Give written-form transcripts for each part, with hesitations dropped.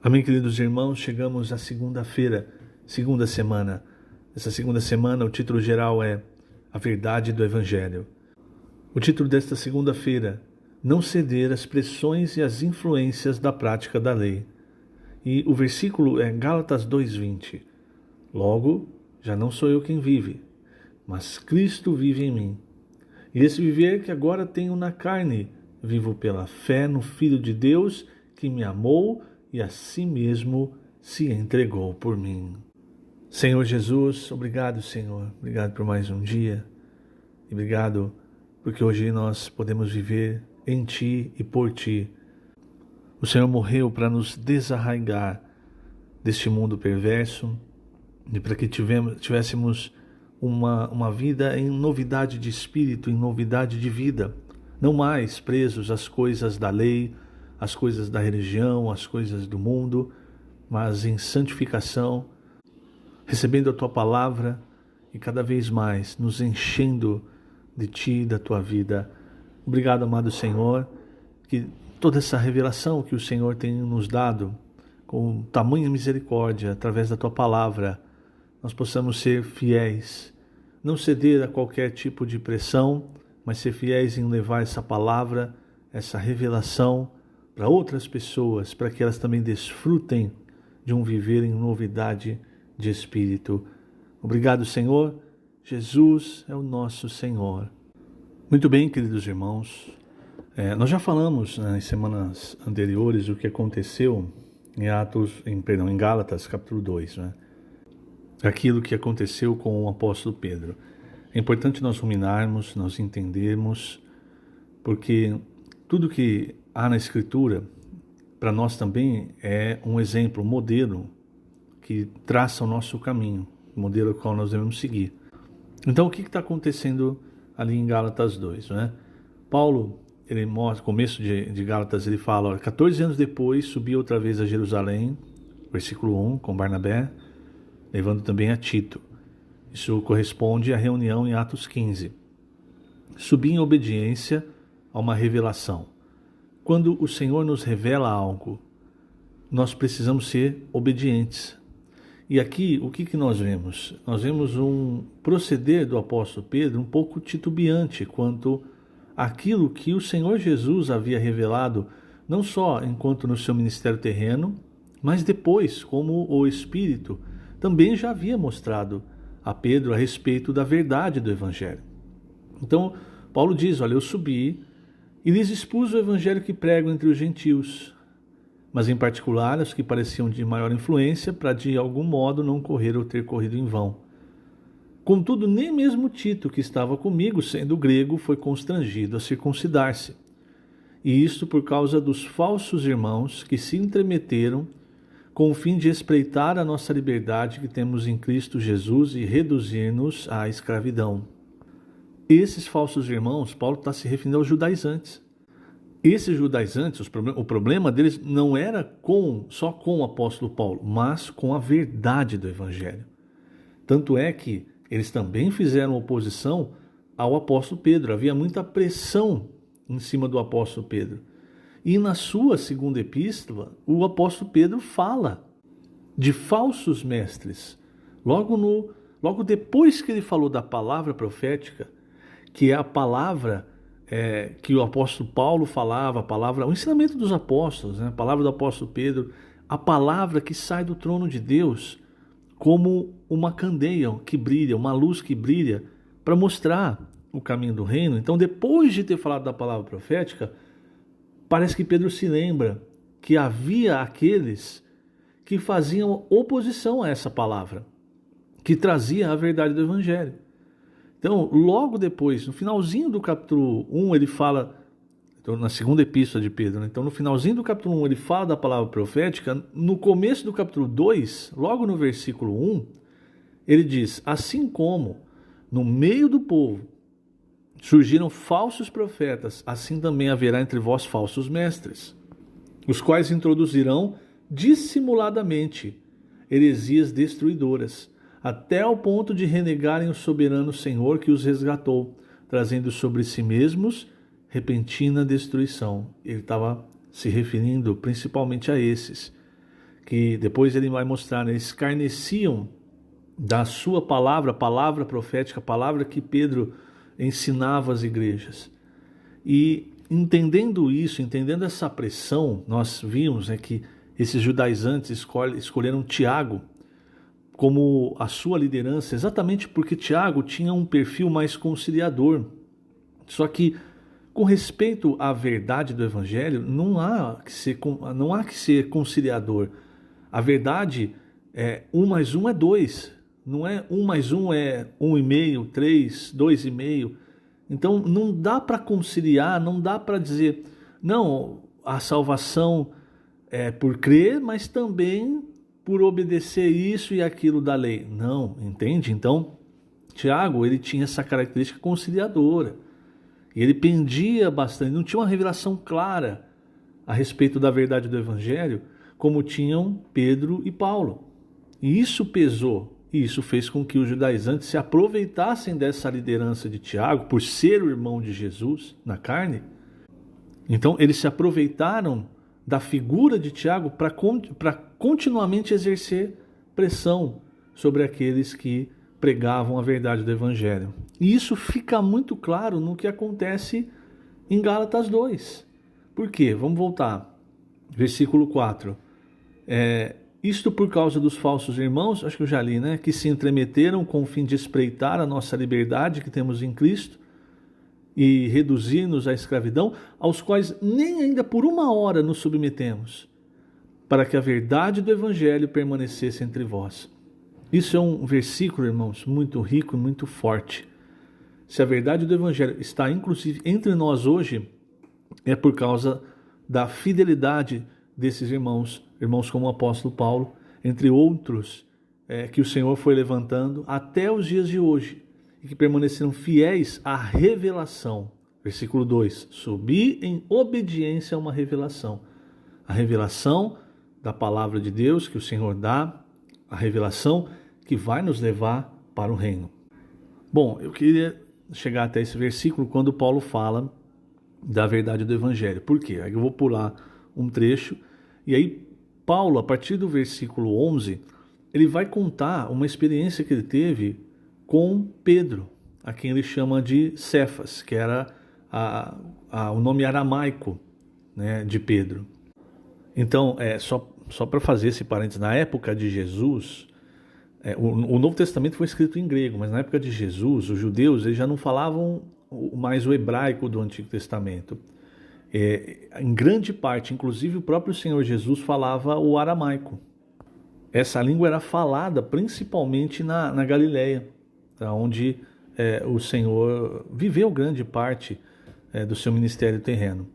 Amém, queridos irmãos, chegamos à segunda-feira, segunda semana. Essa segunda semana, o título geral é A Verdade do Evangelho. O título desta segunda-feira, Não ceder às pressões e às influências da prática da lei. E o versículo é Gálatas 2:20. Logo, já não sou eu quem vive, mas Cristo vive em mim. E esse viver que agora tenho na carne, vivo pela fé no Filho de Deus que me amou e a si mesmo se entregou por mim. Senhor Jesus, obrigado, Senhor. Obrigado por mais um dia. E obrigado porque hoje nós podemos viver em Ti e por Ti. O Senhor morreu para nos desarraigar deste mundo perverso e para que tivéssemos uma vida em novidade de espírito, em novidade de vida. Não mais presos às coisas da lei, às coisas da religião, às coisas do mundo, mas em santificação, recebendo a Tua palavra e cada vez mais nos enchendo de Ti e da Tua vida. Obrigado, amado Senhor, que toda essa revelação que o Senhor tem nos dado, com tamanha misericórdia, através da Tua palavra, nós possamos ser fiéis, não ceder a qualquer tipo de pressão, mas ser fiéis em levar essa palavra, essa revelação para outras pessoas, para que elas também desfrutem de um viver em novidade de espírito. Obrigado, Senhor. Jesus é o nosso Senhor. Muito bem, queridos irmãos. Nós já falamos em semanas anteriores o que aconteceu em Gálatas, capítulo 2, né? Aquilo que aconteceu com o apóstolo Pedro. É importante nós ruminarmos, nós entendermos, porque tudo que há na Escritura, para nós também é um exemplo, um modelo que traça o nosso caminho, o modelo ao qual nós devemos seguir. Então, o que está acontecendo ali em Gálatas 2? Né? Paulo, ele mostra, no começo de Gálatas, ele fala, 14 anos depois, subi outra vez a Jerusalém, versículo 1, com Barnabé, levando também a Tito. Isso corresponde à reunião em Atos 15. Subi em obediência a uma revelação. Quando o Senhor nos revela algo, nós precisamos ser obedientes. E aqui, o que nós vemos? Nós vemos um proceder do apóstolo Pedro um pouco titubeante quanto àquilo que o Senhor Jesus havia revelado, não só enquanto no seu ministério terreno, mas depois, como o Espírito também já havia mostrado a Pedro a respeito da verdade do Evangelho. Então, Paulo diz, olha, eu subi e lhes expus o Evangelho que prego entre os gentios, mas em particular os que pareciam de maior influência, para de algum modo não correr ou ter corrido em vão. Contudo, nem mesmo Tito, que estava comigo, sendo grego, foi constrangido a circuncidar-se. E isto por causa dos falsos irmãos que se entremeteram com o fim de espreitar a nossa liberdade que temos em Cristo Jesus e reduzir-nos à escravidão. Esses falsos irmãos, Paulo está se referindo aos judaizantes. Esses judaizantes, o problema deles não era só com o apóstolo Paulo, mas com a verdade do Evangelho. Tanto é que eles também fizeram oposição ao apóstolo Pedro. Havia muita pressão em cima do apóstolo Pedro. E na sua segunda epístola, o apóstolo Pedro fala de falsos mestres. Logo depois que ele falou da palavra profética, que é a palavra que o apóstolo Paulo falava, o ensinamento dos apóstolos, né? A palavra do apóstolo Pedro, a palavra que sai do trono de Deus como uma candeia que brilha, uma luz que brilha para mostrar o caminho do reino. Então, depois de ter falado da palavra profética, parece que Pedro se lembra que havia aqueles que faziam oposição a essa palavra, que trazia a verdade do Evangelho. Então, logo depois, no finalzinho do capítulo 1, ele fala, então, na segunda epístola de Pedro, né? Então no finalzinho do capítulo 1 ele fala da palavra profética, no começo do capítulo 2, logo no versículo 1, ele diz, assim como no meio do povo surgiram falsos profetas, assim também haverá entre vós falsos mestres, os quais introduzirão dissimuladamente heresias destruidoras, até ao ponto de renegarem o soberano Senhor que os resgatou, trazendo sobre si mesmos repentina destruição. Ele estava se referindo principalmente a esses que depois ele vai mostrar, né? Eles escarneciam da sua palavra, a palavra profética, a palavra que Pedro ensinava às igrejas. E entendendo isso, entendendo essa pressão, nós vimos, né, que esses judaizantes escolheram Tiago como a sua liderança, exatamente porque Tiago tinha um perfil mais conciliador. Só que, com respeito à verdade do Evangelho, não há que ser conciliador. A verdade é 1 mais 1 é 2. Não é 1 mais 1 é 1,5, 3, 2,5. Então não dá para conciliar, não dá para dizer, não, a salvação é por crer, mas também por obedecer isso e aquilo da lei. Não, entende? Então, Tiago, ele tinha essa característica conciliadora. E ele pendia bastante, não tinha uma revelação clara a respeito da verdade do Evangelho, como tinham Pedro e Paulo. E isso pesou, e isso fez com que os judaizantes se aproveitassem dessa liderança de Tiago, por ser o irmão de Jesus na carne. Então, eles se aproveitaram da figura de Tiago para continuamente exercer pressão sobre aqueles que pregavam a verdade do Evangelho. E isso fica muito claro no que acontece em Gálatas 2. Por quê? Vamos voltar. Versículo 4. Isto por causa dos falsos irmãos, acho que eu já li, né? Que se entremeteram com o fim de espreitar a nossa liberdade que temos em Cristo e reduzir-nos à escravidão, aos quais nem ainda por uma hora nos submetemos, para que a verdade do Evangelho permanecesse entre vós. Isso é um versículo, irmãos, muito rico e muito forte. Se a verdade do Evangelho está inclusive entre nós hoje, é por causa da fidelidade desses irmãos como o apóstolo Paulo, entre outros que o Senhor foi levantando até os dias de hoje, e que permaneceram fiéis à revelação. Versículo 2, subi em obediência a uma revelação. A revelação da palavra de Deus que o Senhor dá, a revelação que vai nos levar para o reino. Bom, eu queria chegar até esse versículo quando Paulo fala da verdade do Evangelho. Por quê? Aí eu vou pular um trecho, e aí Paulo, a partir do versículo 11, ele vai contar uma experiência que ele teve com Pedro, a quem ele chama de Cefas, que era o nome aramaico, né, de Pedro. Então, só para fazer esse parênteses, na época de Jesus, o Novo Testamento foi escrito em grego, mas na época de Jesus, os judeus eles já não falavam mais o hebraico do Antigo Testamento. Em grande parte, inclusive o próprio Senhor Jesus falava o aramaico. Essa língua era falada principalmente na Galileia, onde o Senhor viveu grande parte do seu ministério terreno.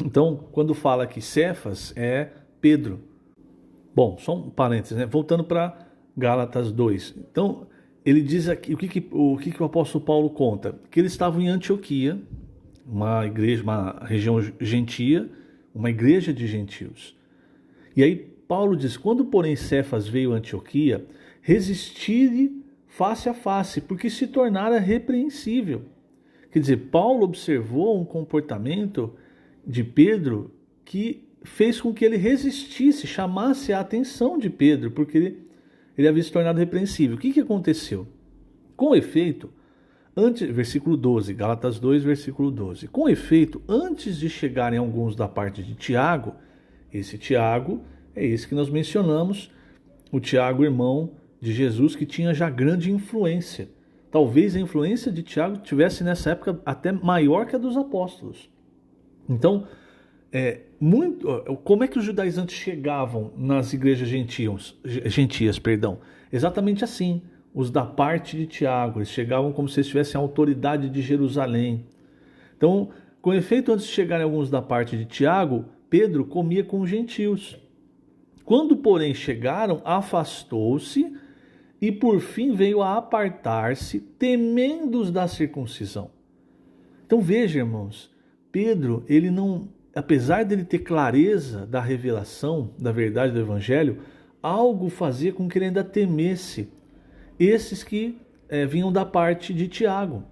Então, quando fala que Cefas é Pedro. Bom, só um parênteses, né? Voltando para Gálatas 2. Então, ele diz aqui, o que o apóstolo Paulo conta? Que eles estavam em Antioquia, uma igreja, uma região gentia, uma igreja de gentios. E aí Paulo diz, quando porém Cefas veio a Antioquia, resistir-lhe face a face, porque se tornara repreensível. Quer dizer, Paulo observou um comportamento de Pedro que fez com que ele resistisse, chamasse a atenção de Pedro, porque ele havia se tornado repreensível. O que aconteceu? Com efeito, versículo 12, Gálatas 2, versículo 12. Com efeito, antes de chegarem alguns da parte de Tiago, esse Tiago é esse que nós mencionamos, o Tiago, irmão de Jesus, que tinha já grande influência. Talvez a influência de Tiago tivesse nessa época até maior que a dos apóstolos. Então, como é que os judaizantes chegavam nas igrejas gentias? Exatamente assim. Os da parte de Tiago, eles chegavam como se eles tivessem a autoridade de Jerusalém. Então, com efeito, antes de chegarem alguns da parte de Tiago, Pedro comia com os gentios. Quando, porém, chegaram, afastou-se e, por fim, veio a apartar-se, temendo os da circuncisão. Então, veja, irmãos, Pedro, ele não, apesar dele ter clareza da revelação, da verdade do Evangelho, algo fazia com que ele ainda temesse esses que vinham da parte de Tiago.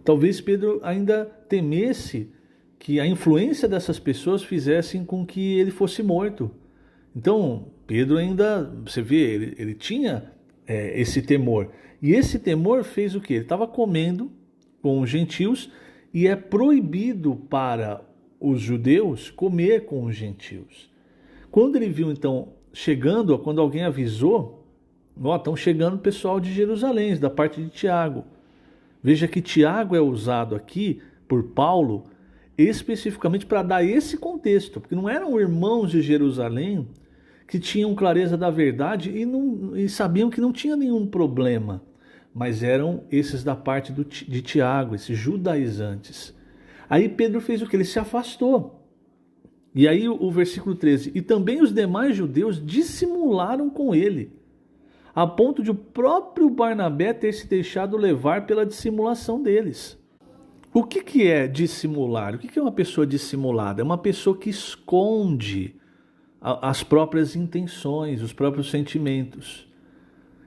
Talvez Pedro ainda temesse que a influência dessas pessoas fizessem com que ele fosse morto. Então, Pedro ainda, você vê, ele tinha esse temor. E esse temor fez o quê? Ele estava comendo com os gentios e é proibido para os judeus comer com os gentios. Quando ele viu, então, chegando, quando alguém avisou, estão chegando o pessoal de Jerusalém, da parte de Tiago. Veja que Tiago é usado aqui por Paulo especificamente para dar esse contexto, porque não eram irmãos de Jerusalém que tinham clareza da verdade e sabiam que não tinha nenhum problema, mas eram esses da parte de Tiago, esses judaizantes. Aí Pedro fez o que? Ele se afastou. E aí o versículo 13, e também os demais judeus dissimularam com ele, a ponto de o próprio Barnabé ter se deixado levar pela dissimulação deles. O que é dissimular? O que é uma pessoa dissimulada? É uma pessoa que esconde as próprias intenções, os próprios sentimentos.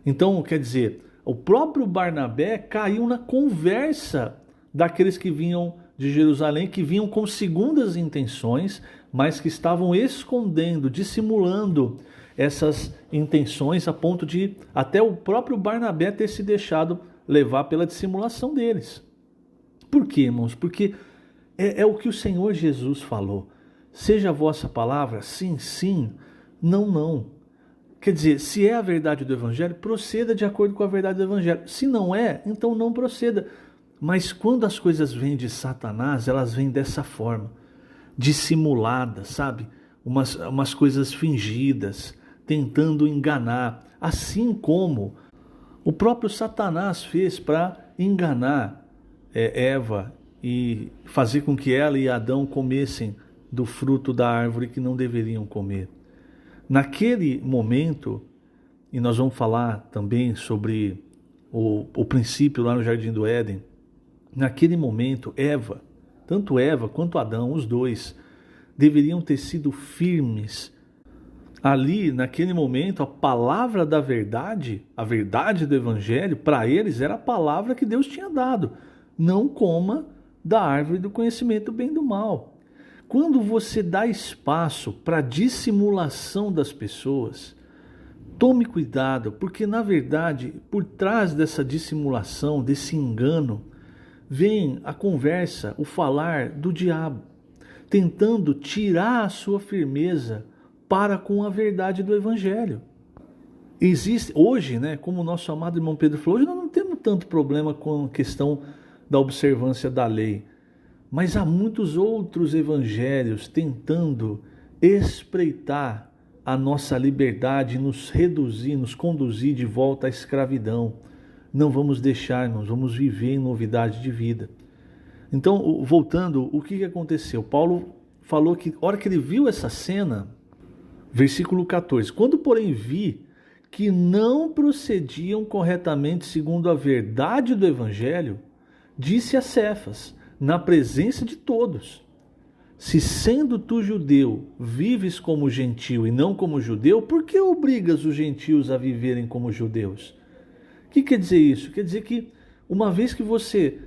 Então, quer dizer, o próprio Barnabé caiu na conversa daqueles que vinham de Jerusalém, que vinham com segundas intenções, mas que estavam escondendo, dissimulando essas intenções a ponto de até o próprio Barnabé ter se deixado levar pela dissimulação deles. Por quê, irmãos? Porque é o que o Senhor Jesus falou. Seja a vossa palavra sim, sim, não, não. Quer dizer, se é a verdade do Evangelho, proceda de acordo com a verdade do Evangelho. Se não é, então não proceda. Mas quando as coisas vêm de Satanás, elas vêm dessa forma, dissimuladas, sabe? Umas coisas fingidas, tentando enganar. Assim como o próprio Satanás fez para enganar Eva e fazer com que ela e Adão comessem do fruto da árvore que não deveriam comer. Naquele momento, e nós vamos falar também sobre o princípio lá no Jardim do Éden, naquele momento, Eva, tanto Eva quanto Adão, os dois, deveriam ter sido firmes. Ali, naquele momento, a palavra da verdade, a verdade do Evangelho, para eles era a palavra que Deus tinha dado. Não coma da árvore do conhecimento do bem e do mal. Quando você dá espaço para a dissimulação das pessoas, tome cuidado, porque na verdade, por trás dessa dissimulação, desse engano, vem a conversa, o falar do diabo, tentando tirar a sua firmeza para com a verdade do Evangelho. Existe hoje, como o nosso amado irmão Pedro falou, hoje nós não temos tanto problema com a questão da observância da lei. Mas há muitos outros evangelhos tentando espreitar a nossa liberdade, nos reduzir, nos conduzir de volta à escravidão. Não vamos deixar, nós vamos viver em novidade de vida. Então, voltando, o que aconteceu? Paulo falou que, a hora que ele viu essa cena, versículo 14, quando porém vi que não procediam corretamente segundo a verdade do evangelho, disse a Cefas, na presença de todos, se sendo tu judeu, vives como gentio e não como judeu, por que obrigas os gentios a viverem como judeus? O que quer dizer isso? Quer dizer que uma vez que você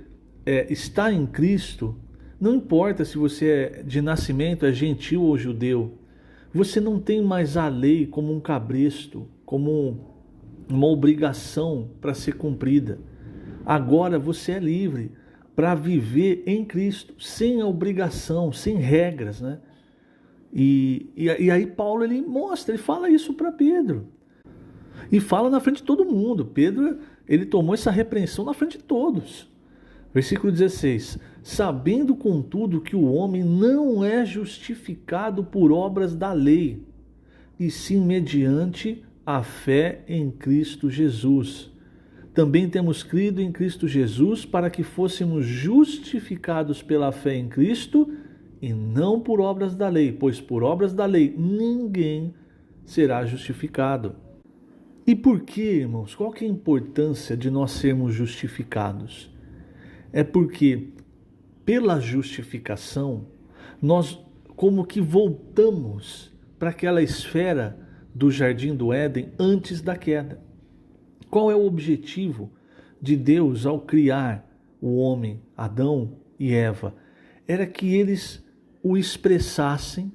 está em Cristo, não importa se você é de nascimento, é gentio ou judeu, você não tem mais a lei como um cabresto, como uma obrigação para ser cumprida. Agora você é livre para viver em Cristo, sem obrigação, sem regras, E aí Paulo ele fala isso para Pedro. E fala na frente de todo mundo. Pedro, ele tomou essa repreensão na frente de todos. Versículo 16. Sabendo, contudo, que o homem não é justificado por obras da lei, e sim mediante a fé em Cristo Jesus. Também temos crido em Cristo Jesus para que fôssemos justificados pela fé em Cristo e não por obras da lei, pois por obras da lei ninguém será justificado. E por que, irmãos? Qual que é a importância de nós sermos justificados? É porque pela justificação nós como que voltamos para aquela esfera do Jardim do Éden antes da queda. Qual é o objetivo de Deus ao criar o homem, Adão e Eva? Era que eles o expressassem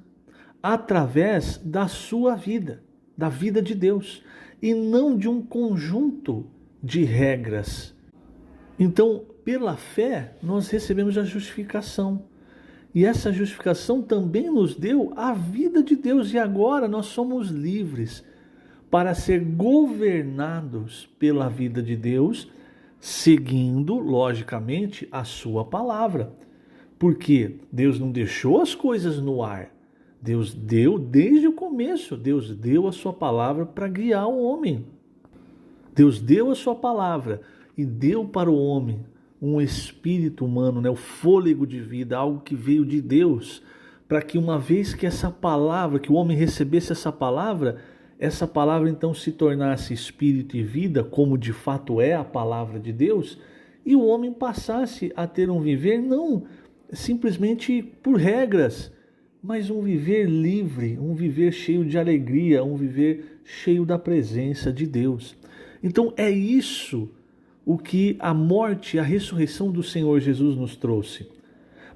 através da sua vida, da vida de Deus, e não de um conjunto de regras. Então, pela fé, nós recebemos a justificação. E essa justificação também nos deu a vida de Deus. E agora nós somos livres para ser governados pela vida de Deus, seguindo, logicamente, a sua palavra. Porque Deus não deixou as coisas no ar. Deus deu desde o começo. Deus deu a sua palavra para guiar o homem. Deus deu a sua palavra e deu para o homem um espírito humano, o fôlego de vida, algo que veio de Deus, para que uma vez que essa palavra, que o homem recebesse essa palavra então se tornasse espírito e vida, como de fato é a palavra de Deus, e o homem passasse a ter um viver não simplesmente por regras, mas um viver livre, um viver cheio de alegria, um viver cheio da presença de Deus. Então é isso o que a morte e a ressurreição do Senhor Jesus nos trouxe.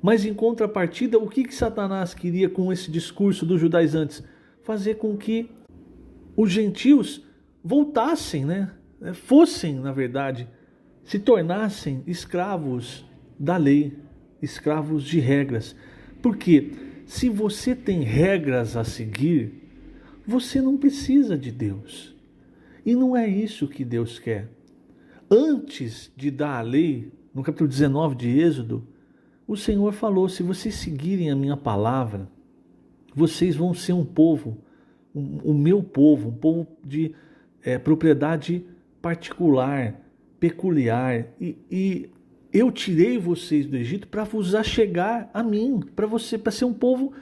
Mas em contrapartida, o que Satanás queria com esse discurso dos judaizantes? Fazer com que os gentios voltassem, fossem, na verdade, se tornassem escravos da lei, escravos de regras. Porque se você tem regras a seguir, você não precisa de Deus. E não é isso que Deus quer. Antes de dar a lei, no capítulo 19 de Êxodo, o Senhor falou: se vocês seguirem a minha palavra, vocês vão ser um povo, o meu povo, um povo de propriedade particular, peculiar. E eu tirei vocês do Egito para vos achegar a mim, para ser um povo,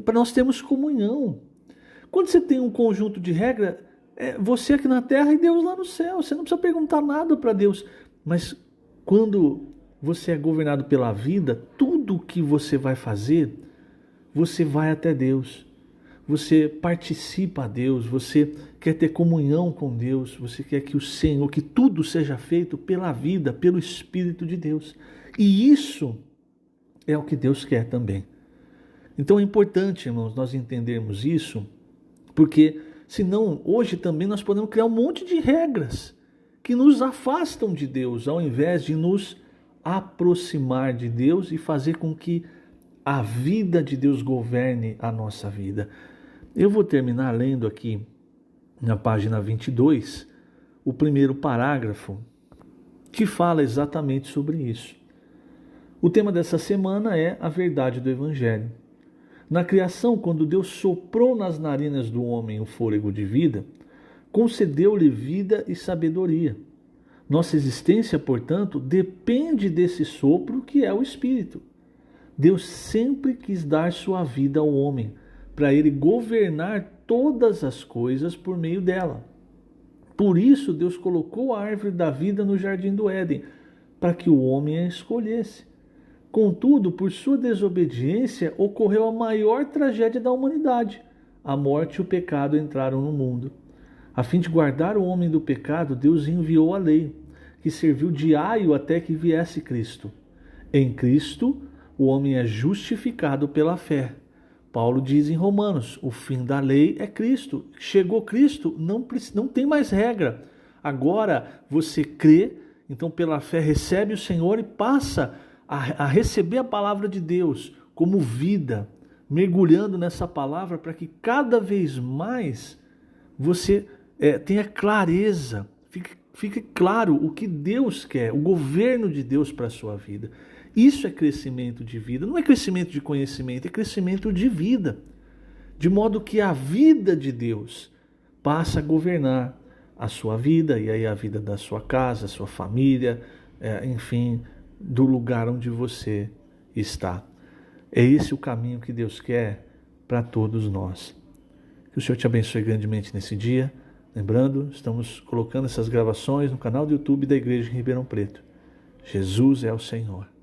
para nós termos comunhão. Quando você tem um conjunto de regras, você aqui na terra e Deus lá no céu. Você não precisa perguntar nada para Deus. Mas quando você é governado pela vida, tudo que você vai fazer, você vai até Deus. Você participa a Deus, você quer ter comunhão com Deus, você quer que o Senhor, que tudo seja feito pela vida, pelo Espírito de Deus. E isso é o que Deus quer também. Então é importante, irmãos, nós entendermos isso, porque senão, hoje também nós podemos criar um monte de regras que nos afastam de Deus, ao invés de nos aproximar de Deus e fazer com que a vida de Deus governe a nossa vida. Eu vou terminar lendo aqui, na página 22, o primeiro parágrafo, que fala exatamente sobre isso. O tema dessa semana é a verdade do Evangelho. Na criação, quando Deus soprou nas narinas do homem o fôlego de vida, concedeu-lhe vida e sabedoria. Nossa existência, portanto, depende desse sopro que é o Espírito. Deus sempre quis dar sua vida ao homem, para ele governar todas as coisas por meio dela. Por isso, Deus colocou a árvore da vida no jardim do Éden, para que o homem a escolhesse. Contudo, por sua desobediência, ocorreu a maior tragédia da humanidade. A morte e o pecado entraram no mundo. A fim de guardar o homem do pecado, Deus enviou a lei, que serviu de aio até que viesse Cristo. Em Cristo, o homem é justificado pela fé. Paulo diz em Romanos, o fim da lei é Cristo. Chegou Cristo, não tem mais regra. Agora você crê, então pela fé recebe o Senhor e passa a receber a palavra de Deus como vida, mergulhando nessa palavra para que cada vez mais você tenha clareza, fique claro o que Deus quer, o governo de Deus para a sua vida. Isso é crescimento de vida, não é crescimento de conhecimento, é crescimento de vida. De modo que a vida de Deus passa a governar a sua vida, e aí a vida da sua casa, a sua família, enfim, do lugar onde você está. É esse o caminho que Deus quer para todos nós. Que o Senhor te abençoe grandemente nesse dia. Lembrando, estamos colocando essas gravações no canal do YouTube da Igreja em Ribeirão Preto. Jesus é o Senhor.